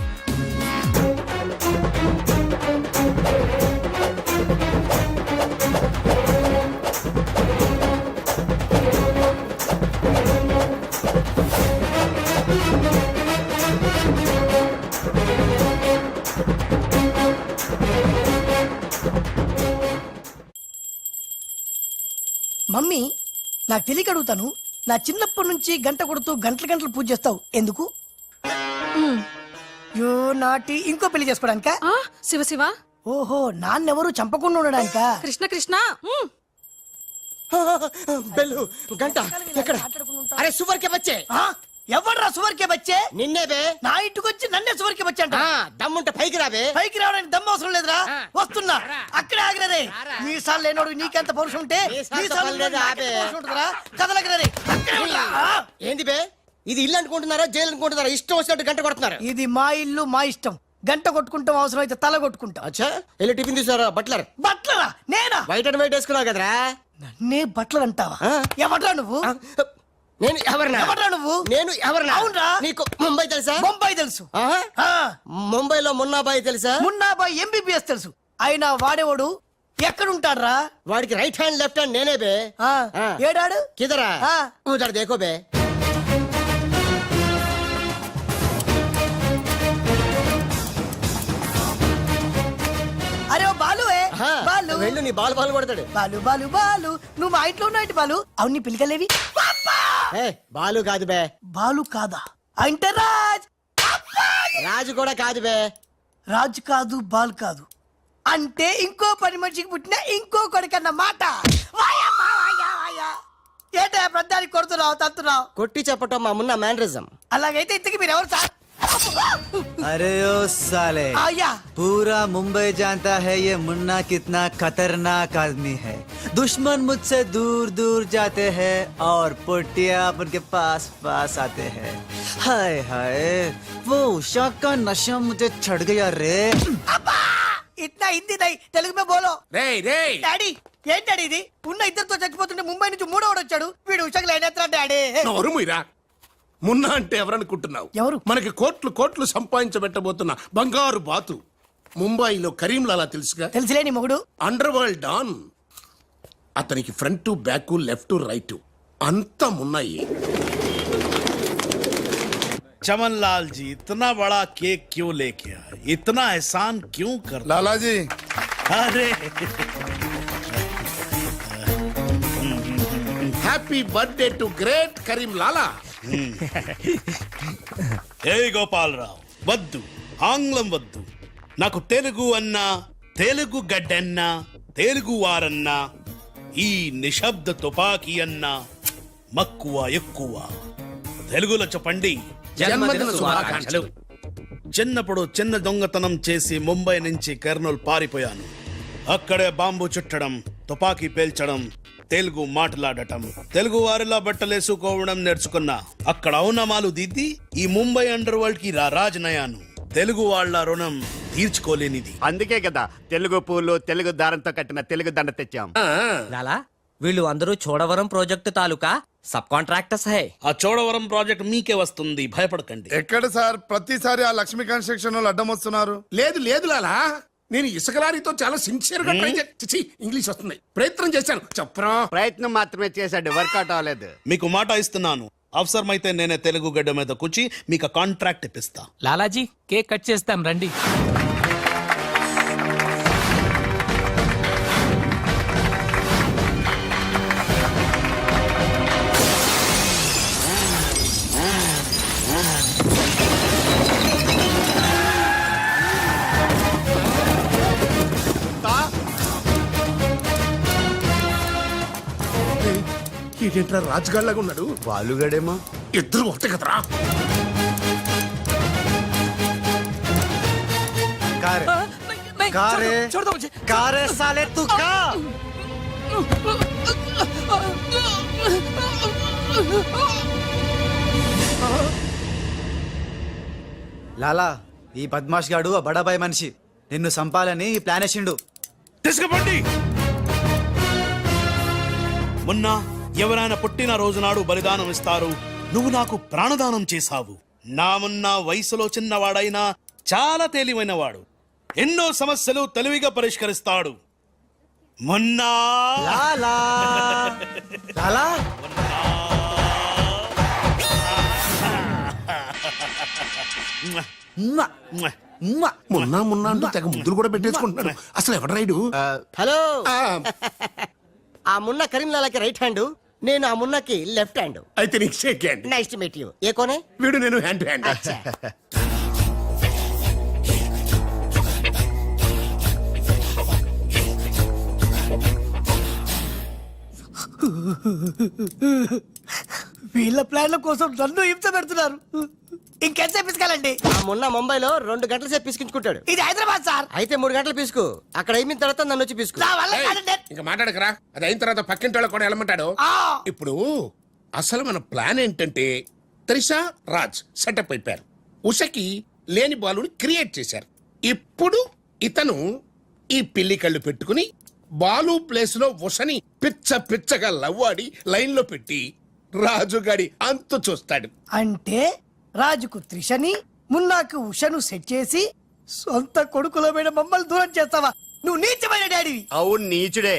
మమ్మీ, నాకు తెలియక అడుగుతాను, నా చిన్నప్పటి నుంచి గంట కొడుతూ గంటలు గంటలు పూజ చేస్తావు ఎందుకు? యో నాటి ఇంకో పెళ్లి చేసుకోవడానికా? శివ శివ, ఓహో, నాన్నెవరు చంపకుండా ఉండడానికా? కృష్ణ కృష్ణ. బెల్లు గంట ఎక్కడ? అరే సువర్ కే బచ్చే, ఎవర్రా సువర్కే బచ్చే? నిన్నే బే. నా ఇంటికి వచ్చి నన్నే సువర్కే బచ్చే అంట. దమ్ముంటే పైకి రాబే. పైకి రావడానికి దమ్ము అవసరం లేదురా, వస్తున్నా. అక్కడే ఆగిరే. మీసాలు లేనోడు నీకెంత పౌరుషం ఉంటే మీసాలు లేనోడు నాకెంత పౌరుషం ఉంటుందిరా? కదలగిరే, అక్కడే ఉండరా. ఏంది బే, ఇది ఇల్లు అనుకుంటున్నారా జైలు అనుకుంటున్నారా? ఇష్టం వచ్చినట్టు గంట కొడుతున్నారు. ఇది మా ఇల్లు, మా ఇష్టం. గంట కొట్టుకుంటాం, అవసరం అయితే తల కొట్టుకుంటాం. అచ్చా, వెళ్ళి టిఫిన్ తీసారా? బట్లర్ బట్లరా? నేనా? వైట్ అండ్ వైట్ వేసుకున్నావు కదరా. నన్నే బట్టలు అంటావా? ఎవడ్రా నువ్వు? నేను ఎవరన్నా? ఎవడ్రా నువ్వు? నేను ఎవరన్నా? అవునరా? నీకు ముంబై తెలుసా? ముంబై తెలుసు. ముంబైలో మున్నాబాయి తెలుసా? మున్నాబాయ్ ఎంబీబీఎస్ తెలుసు. అయినా వాడేవాడు ఎక్కడుంటాడ్రా? వాడికి రైట్ హ్యాండ్ లెఫ్ట్ హ్యాండ్ నేనే బే. ఏడాడు కిదరా ఉదర్ దేఖో బే. అరే ఓ బాలువే, బాలు. వెళ్ళు, నీ బాలు బాలు కొడతాడు. బాలు బాలు బాలు, నువ్వు మా ఇంట్లో ఉన్నావు బాలు. అవును, నీ పిలికలేవి? బాలు కాదు బే. బాలు కాదా? అంటే రాజ్. రాజు కూడా కాదు బే. రాజు కాదు, బాల్ కాదు అంటే ఇంకో పని మనిషికి పుట్టిన ఇంకో కొడుకన్న మాట. ఏంటో ప్రధానికి కొడుతున్నావు, తత్తున్నావు? కొట్టి చెప్పటం మా మున్న మేనరిజం. అలాగైతే ఇంతకి మీరు ఎవరు సార్? अरे ओ साले, आया पूरा मुंबई जानता है ये मुन्ना कितना खतरनाक आदमी है. दुश्मन मुझसे दूर दूर जाते हैं और पोटिया उनके पास पास आते हैं. हाय हाय, वो उषा का नशा मुझे चढ़ गया रे. ఇట్లా హిందీ నై, తెలుగు మే బోలో. రేయ్ రేయ్, డాడీ ఏంటి డాడీ ఇది? ఉన్న ఇద్దరితో చచ్చిపోతుంటే ముంబై నుంచి మూడోడు వచ్చాడు, వీడు ఉషకు లేనేత్రా డాడీ. నోరు మూయరా. మున్నా అంటే ఎవరనుకుంటున్నావు? ఎవరు? మనకి కోట్లు కోట్లు సంపాదించబెట్టబోతున్న బంగారు బాతు. ముంబైలో కరీంలాలా తెలుసుగా? తెలుసులే నీ మొగుడు. Underworld don. అతనికి ఫ్రంట్ బ్యాక్ లెఫ్ట్ రైట్ అంతా మున్నాయి. चमन लाल जी, इतना बड़ा केक क्यों लेके आए? इतना एहसान क्यों कर? लाला जी, अरे happy birthday to great Karim Lala. ఏ గోపాలరావు వద్దు, ఆంగ్లం వద్దు. నాకు తెలుగు అన్నా, తెలుగు గడ్డన్నా, తెలుగు వారన్నా, ఈ నిశ్శబ్ద తుపాకీ అన్నా మక్కువ ఎక్కువ. తెలుగులో చెప్పండి. జన్మదిన శుభాకాంక్షలు. చిన్నప్పుడు చిన్న దొంగతనం చేసి ముంబై నుంచి కర్నూలు పారిపోయాను. అక్కడే బాంబు చుట్టడం, తుపాకీ పేల్చడం, తెలుగు మాట్లాడటం, తెలుగు వారిలా బట్టలేసుకోవడం నేర్చుకున్నా. అక్కడ ఔనమాలు దిద్ది ఈ ముంబై అండర్ వరల్డ్ కి రాజనయాను. తెలుగు వాళ్ళ రుణం తీర్చుకోలేనిది. అందుకే కదా తెలుగు పూలు తెలుగు దారంతో కట్టిన తెలుగు దండ తెచ్చాం. లాలా, వీళ్ళు అందరూ చోడవరం ప్రాజెక్టు తాలూకా సబ్ కాంట్రాక్టర్స్ హై. ఆ చోడవరం ప్రాజెక్ట్ మీకే వస్తుంది, భయపడకండి. ఎక్కడ సార్ ప్రతిసారి ఆ లక్ష్మీ కన్స్ట్రక్షన్ వాళ్ళు అడ్డం వస్తున్నారు? లేదు లేదు లాలా, నేను ఇసుక లారీతో చాలా సిన్సియర్ గా ట్రై చేసి ఇంగ్లీష్ వస్తుంది ప్రయత్నం చేశాను. చెప్పరా? ప్రయత్నం మాత్రమే చేశాడు, వర్కౌట్ అవ్వలేదు. మీకు మాట ఇస్తున్నాను, అవసరమైతే నేనే తెలుగు గడ్డ మీద కూర్చి మీకు కాంట్రాక్ట్ ఇప్పిస్తా. లాలాజీ, కేక్ కట్ చేస్తాం రండి. ఏంటంటే రాజుగాళ్ళగా ఉన్నాడు. బాలుగడేమో. ఇద్దరు ఒకటే కదరా. కారే సాలే తు కా లాలా ఈ బద్మాష్ గాడు ఆ బడాబాయ్ మనిషి నిన్ను సంపాలని ఈ ప్లాన్ వేసిండు. తీసుకుపండి. మొన్న ఎవరైనా పుట్టిన రోజు నాడు బలిదానం ఇస్తారు. నువ్వు నాకు ప్రాణదానం చేశావు. నా మొన్న వయసులో చిన్నవాడైనా చాలా తెలివైనవాడు. ఎన్నో సమస్యలు తెలివిగా పరిష్కరిస్తాడు. మొన్నా లాలా లాలా ఉమ్మా, ఉమ్మా. మొన్న మొన్న అంటూ తెగ ముద్దులు కూడా పెట్టేసుకుంటున్నాడు. అసలు ఎవడు రైడు? హలో ఆ, ఆ మున్న కరీంలాలకి రైట్ హ్యాండ్, నేను ఆ మున్నకి లెఫ్ట్ హ్యాండ్. అయితే నీకు shake hand. Nice to meet you. ఏ కోనే? వీడు నేను హ్యాండ్ టు హ్యాండ్. వీళ్ళ ప్లాన్ల కోసం నన్ను హింస పెడుతున్నారు. ఇంకెంతసేపు పిసుకాలండి? ఆ మొన్న ముంబైలో 2 గంటల సేపు పిసుకించుకుంటాడు. ఇది హైదరాబాద్ సార్. అయితే 3 గంటలు పిసుకు. అక్కడ అయిన తర్వాత నన్ను వచ్చి పిసుకు. ఇంకా మాట్లాడకరా. అది అయిన తర్వాత పక్కింటి వాళ్ళు కూడా వెళ్ళమంటాడు. ఇప్పుడు అసలు మన ప్లాన్ ఏంటంటే త్రిషా రాజ్ సెటప్ అయిపోయారు. ఉషకి లేని బాలుని క్రియేట్ చేశారు. ఇప్పుడు ఇతను ఈ పిల్లి కళ్ళు పెట్టుకుని బాలు ప్లేస్ లో ఉషని పిచ్చ పిచ్చగా లవ్వాడి లైన్ లో పెట్టి రాజుగాడి అంతు చూస్తాడు. అంటే రాజుకు త్రిషని, మున్నాకు ఉషను సెట్ చేసి సొంత కొడుకులమైన మమ్మల్ని దూరం చేస్తావా? నువ్వు నీచమైన డాడీవి. అవును నీచుడే.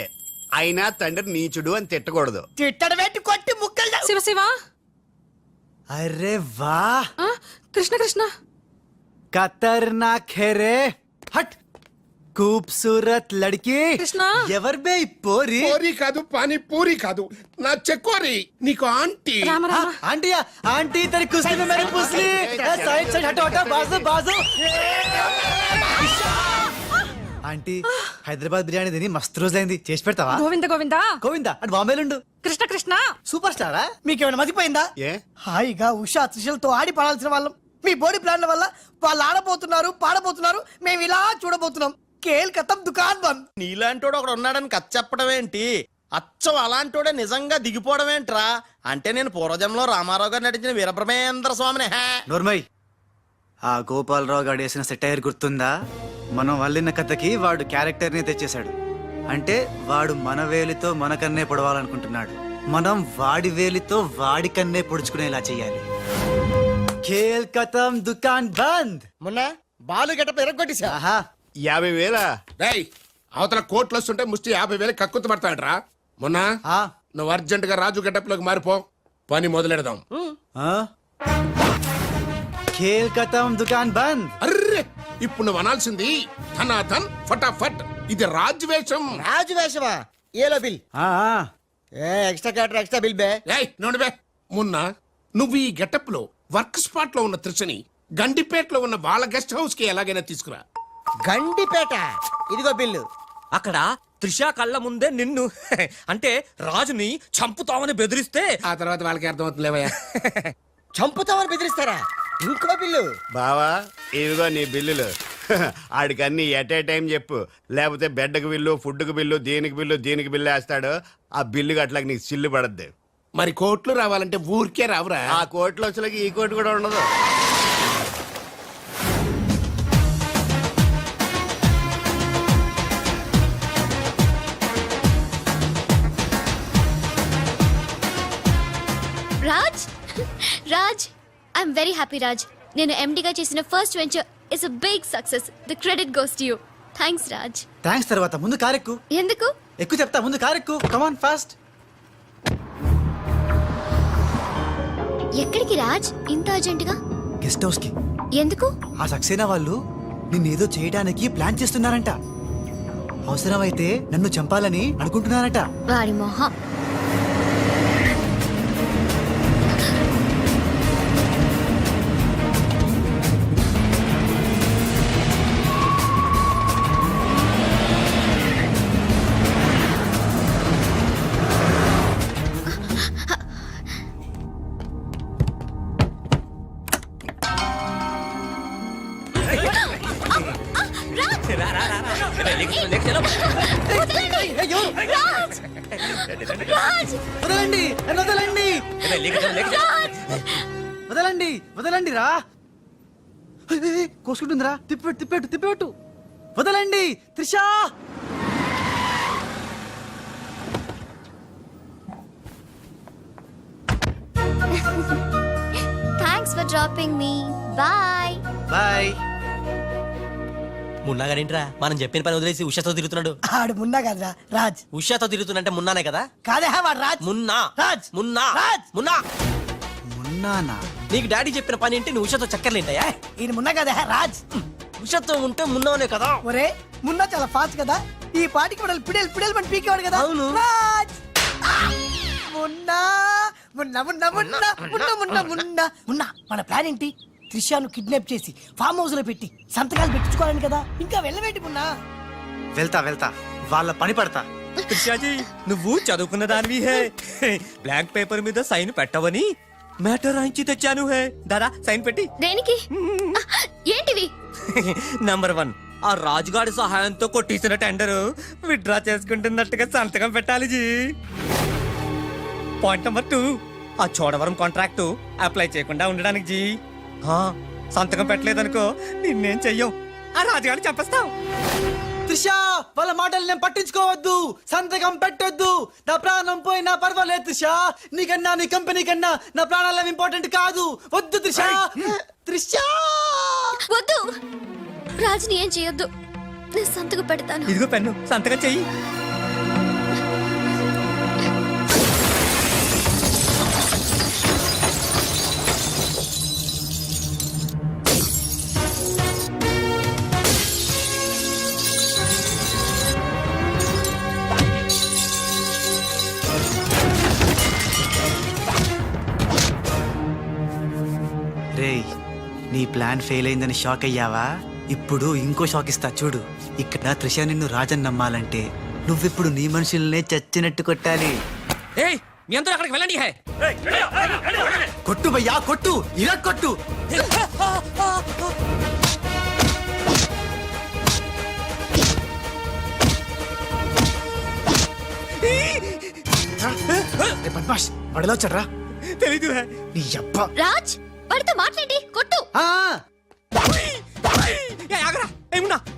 అయినా తండ్రి నీచుడు అని తిట్టకూడదు. తిట్టడం ఏంటి? కొట్టి ముక్కలు. శివ శివ. అరే వా కృష్ణ కృష్ణ. ఖతర్నాక్ హే రే. హట్ खूबसूरत लड़की. కృష్ణ. ఎవరు బే ఈ పోరి? పూరి కాదు, పానీ పూరి కాదు, నా చెక్కోరి. నీకు aunty. Rama Rama. Aunty aunty तेरी कुश्ती में मेरी पुसली. साइड साइड हटो हटो बाजू बाजू. ఆంటీ హైదరాబాద్ బిర్యానీ తిని మస్తు రోజైంది, చేసి పెడతావా? గోవింద గోవింద. గోవిందా అటు బాంబేలుండు. కృష్ణ కృష్ణ. సూపర్ స్టారా? మీకేమైనా మతిపోయిందా? ఏ హాయిగా ఉషా త్రిషలతో ఆడి పాడాల్సిన వాళ్ళం. మీ బాడీ ప్లాన్ల వల్ల వాళ్ళు ఆడబోతున్నారు, పాడబోతున్నారు. మేము ఇలా చూడబోతున్నాం. కేల్ కథం దుకాన్ బంద్. నీలాంటోడు ఒకడు ఉన్నాడని కథ చెప్పడం ఏంటి? అచ్చం అలాంటోడే నిజంగా దిగిపోవడం ఏంట్రా? అంటే నేను పూర్వజంలో రామారావు గారు నటించిన వీరబ్రహ్మేంద్ర స్వామిని. నోర్మయ్, ఆ గోపాలరావు గారు వేసిన సెటైర్ గుర్తుందా? మనం వల్లిన కథకి వాడు క్యారెక్టర్ ని తెచ్చేశాడు. అంటే వాడు మన వేలితో మన కన్నే పొడవాలనుకుంటున్నాడు. మనం వాడి వేలితో వాడి కన్నే పొడుచుకునేలా చెయ్యాలి. ఖేల్ కథం దుకాన్ బంద్. మొన్న బాలు గెటప్ ఎరగొట్టేశా. ఆహా 50,000. రేయ్, అవతల కోట్లు వస్తుంటే ముష్టి 50,000 కక్కుతు పడతాడరా. మొన్న ఆ, నువ్వు అర్జెంట్ గా రాజు గెటప్ లోకి మారిపో. పని మొదలెడదాం. ఆ? ఖేల్ కథం దుకాన్ బంద్. అర్రే, ఇప్పుడు నువ్వు అనాల్సింది ధనాధన్ ఫటాఫట్. ఇది రాజు వేషం. రాజు వేషమా? ఏలో బిల్. ఆ, ఆ. ఎక్స్ట్రా క్యాటర్ ఎక్స్ట్రా బిల్ బే. ఏయ్ నోడు బే. మొన్న నువ్వు ఈ గెటప్ లో వర్క్ స్పాట్ లో ఉన్న త్రిషని గండిపేటలో ఉన్న వాళ్ళ గెస్ట్ హౌస్ కి ఎలాగైనా తీసుకురా. గండిపేట. ఇదిగో బిల్లు. అక్కడ త్రిషా కళ్ళ ముందే నిన్ను అంటే రాజుని చంపుతామని బెదిరిస్తే ఆ తర్వాత వాళ్ళకి అర్థమవుతుందిలేవయ్యా. చంపుతామని బెదిరిస్తారా? ఇంకో బిల్లు. బావా ఇదిగో నీ బిల్లులు. ఆడికన్నీ ఎట్ ఏ టైం చెప్పు. లేకపోతే బెడ్కి బిల్లు, ఫుడ్కి బిల్లు, దీనికి బిల్లు, దీనికి బిల్లు వేస్తాడు. ఆ బిల్లు అట్లాగ నీకు సిల్లు పడద్దు. మరి కోట్లు రావాలంటే ఊరికే రావురా. ఆ కోట్లు వచ్చేలాగా ఈ కోటి కూడా ఉండదు. Raj Raj I'm very happy Raj. నేను ఎండిగా చేసిన first venture is a big success. The credit goes to you. Thanks Raj. Thanks తర్వాత ముందు కారెక్కు. ఎందుకు? ఎక్కువ చెప్తా, ముందు కారెక్కు. Come on fast. ఎక్కడికి రాజ్ ఇంత అర్జెంటుగా? గెస్ట్ హౌస్ కి. ఎందుకు? ఆ సక్సేనా వాళ్ళు నిన్నేదో చేయడానికి ప్లాన్ చేస్తున్నారంట. అవసరమైతే నన్ను చంపాలని అనుకుంటున్నారట. వాడి మొహం. రాజ్ రాజ్ వదలండి నన్ను వదలండి వదలండి వదలండి రా కోసుకుంటుందిరా తిప్పెట్టు తిప్పెట్టు తిప్పెట్టు వదలండి Trisha thanks for dropping me bye bye మున్నాగానేంట్రా మనం చెప్పిన పని వదిలేసి ఉషాతో తిరుగుతున్నాడు. ఆడు మున్నా కదరా రాజ్. ఉషాతో తిరుగుతున్నంటే మున్నానే కదా. కాదే వాడు రాజ్. మున్నా రాజ్. మున్నా రాజ్. మున్నా మున్నానా నీకు డాడీ చెప్పిన పని ఏంటి? నువ్వు ఉషాతో చక్కర్లేంటాయా? ఈయన మున్నా కదే రాజ్. ఉషాతో ఉంటే మున్నానే కదా. ఒరే మున్నా చాలా ఫాస్ట్ కదా, ఈ పాటికి మనల్ని పిడేలు పిడేలు మన పీకేవాడు కదా. అవును. రాజ్. మున్నా మున్నా మున్నా మున్నా మున్నా మున్నా మున్నా మున్నా మన ప్లాన్ ఏంటి? త్రిషాను కిడ్నాప్ చేసి ఫామ్ హౌస్ లో పెట్టి సంతకాలు పెట్టించుకోవాలని కదా. ఇంకా వెళ్ళవేంటి మున్నా? వెళ్తా వెళ్తా వాళ్ళ పని పడతా. త్రిషాజీ నువ్వు చదువుకున్న దానివి హే. బ్లాంక్ పేపర్ మీద సైన్ పెట్టవని మ్యాటర్ రాయించి తెచ్చాను హే. దాదా సైన్ పెట్టి. దేనికి? ఏంటివి? నంబర్ 1 ఆ రాజుగాడి సహాయంతో కొట్టేసిన టెండర్ విత్డ్రా చేసుకుంటున్నట్టుగా సంతకం పెట్టాలి జీ. పాయింట్ నంబర్ 2 ఆ చోడవరం కాంట్రాక్ట్ అప్లై చేయకుండా ఉండడానికి జీ. సంతకం పెట్టలేదనుకో నిన్నేం చెయ్యం, ఆ రాజుగాడిని చంపేస్తాం. త్రిషా వాళ్ళ మాటలు నేను పట్టించుకోవద్దు, సంతకం పెట్టొద్దు. నా ప్రాణం పోయినా పర్వాలేదు త్రిషా, నీకన్నా నీ కంపెనీ కన్నా నా ప్రాణాలు ఇంపార్టెంట్ కాదు. వద్దు త్రిషా. త్రిషా వద్దు, రాజుని ఏం చేయొద్దు. నేను సంతకం పెడతాను. ఇదిగో పెన్ను, సంతకం చెయ్యి. రేయ్ నీ ప్లాన్ ఫెయిల్ అయిందని షాక్ అయ్యావా? ఇప్పుడు ఇంకో షాక్ ఇస్తా చూడు. ఇక్కడ త్రిష నిన్ను రాజన్ నమ్మాలంటే నువ్విప్పుడు నీ మనుషుల్నే చచ్చినట్టు కొట్టాలి. ఏయ్ మీ అందరూ అక్కడికి వెళ్ళండి హే. కొట్టు భయ్యా కొట్టు, ఇలా కొట్టు. బద్మాష్ వాడిలో వచ్చాడ్రా. తెలీదు హే. నీ అబ్బా రాజ్ వాడితో మాట్లాడి కొట్టు.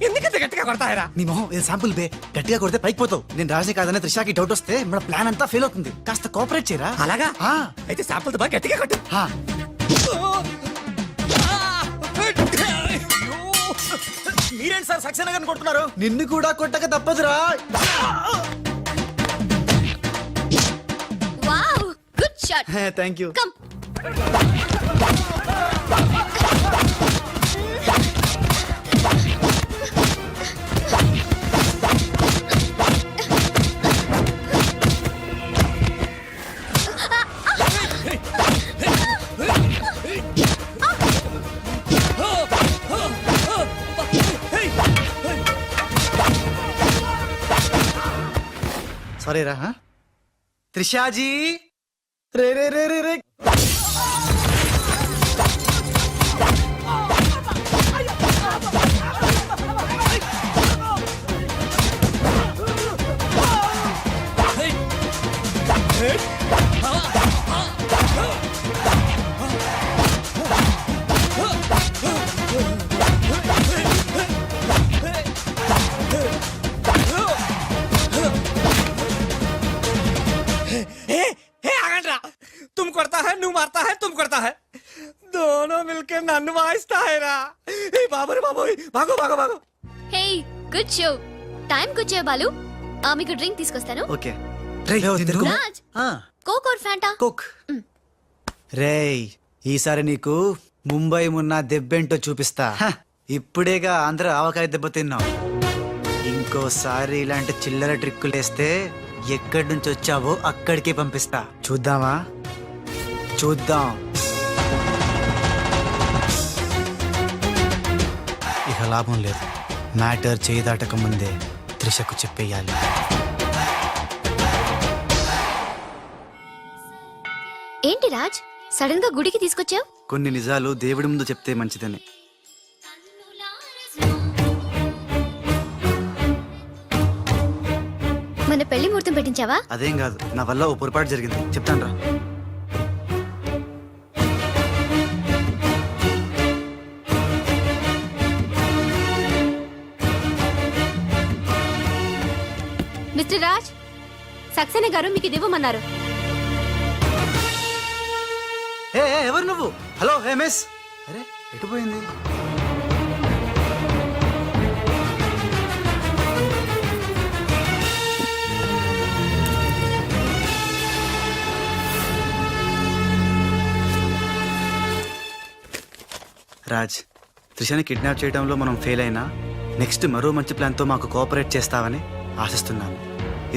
ఎందుకంత గట్టిగా కొడతాయరా? నీ మొహం ఇది శాంపుల్ బే, గట్టిగా కొడితే పైకి పోతావు. నేను రాజే కాదనే త్రిషాకి డౌట్ వస్తే మన ప్లాన్ అంతా ఫెయిల్ అవుతుంది. కాస్త కోఆపరేట్ చేయరా. అలాగా? ఆ. అయితే శాంపుల్ బాగా గట్టిగా కొట్టు. ఆ. మీరేంటి సార్ సక్సేనా గారిని కొడుతున్నారు? నిన్ను కూడా కొట్టక తప్పదురా. Wow good shot. Thank you. Come. Sorry రా. త్రిషాజీ రే రే రే రే రే. तुम करता है, నువ్వు मारता है, तुम करता है, दोनों मिलके నన్ను వాయిస్తా है రా. ఏ బాబు రే బాబు, భాగో భాగో భాగో. Hey good show. టైం కూర్చో బాలు. మీకు డ్రింక్ తీసుకొస్తాను. Okay. Raj coke or Fanta? Coke. రేయ్ ఈసారి నీకు ముంబై మున్నా దెబ్బేంటో చూపిస్తా. ఇప్పుడేగా ఆంధ్ర ఆవకాయ దెబ్బ తిన్నావు. ఇంకోసారి ఇలాంటి చిల్లర ట్రిక్కులేస్తే ఎక్కడి నుంచి వచ్చావో అక్కడికే పంపిస్తా. చూద్దామా? చూద్దాం. ఇక లాభం లేదు. మ్యాటర్ చేయి దాటక ముందే త్రిషకు చెప్పేయాలి. ఏంటి రాజ్ సడన్ గా గుడికి తీసుకొచ్చావు? కొన్ని నిజాలు దేవుడి ముందు చెప్తే మంచిదని. మన పెళ్లి ముహూర్తం పెట్టించావా? అదేం కాదు, నా వల్ల ఓ పొరపాటు జరిగింది, చెప్తాను రా. మిస్టర్ రాజ్, సక్సేనా గారు మీకు ఇది ఇవ్వమన్నారు. ఎవరు నువ్వు? హలో, హే మిస్. అరే ఎటు పోయింది? రాజ్, త్రిషని కిడ్నాప్ చేయడంలో మనం ఫెయిల్ అయినా నెక్స్ట్ మరో మంచి ప్లాన్తో మాకు కోఆపరేట్ చేస్తావని ఆశిస్తున్నాను.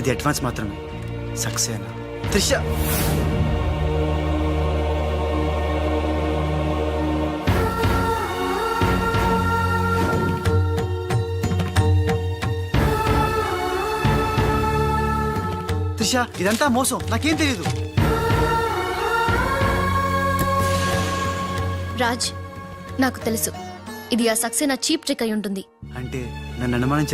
ఇది అడ్వాన్స్ మాత్రమే. సక్సేనా, త్రిష. త్రిష, ఇదంతా మోసం, నాకేం తెలీదు. రాజ్, నాకు తెలుసు ఇది ఆ సక్సేనా చీప్ ట్రిక్ అయి ఉంటుంది. అంటే నన్ను అనుమానించలేదు.